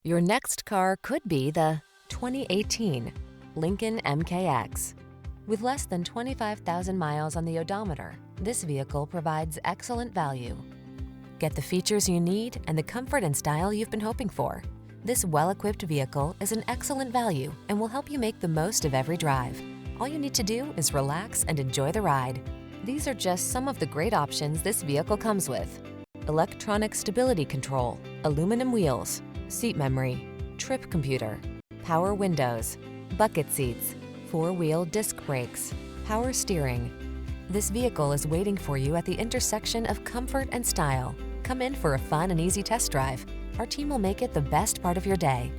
Your next car could be the 2018 Lincoln MKX. With less than 25,000 miles on the odometer, this vehicle provides excellent value. Get the features you need and the comfort and style you've been hoping for. This well-equipped vehicle is an excellent value and will help you make the most of every drive. All you need to do is relax and enjoy the ride. These are just some of the great options this vehicle comes with: electronic stability control, aluminum wheels, seat memory, trip computer, power windows, bucket seats, four-wheel disc brakes, power steering. This vehicle is waiting for you at the intersection of comfort and style. Come in for a fun and easy test drive. Our team will make it the best part of your day.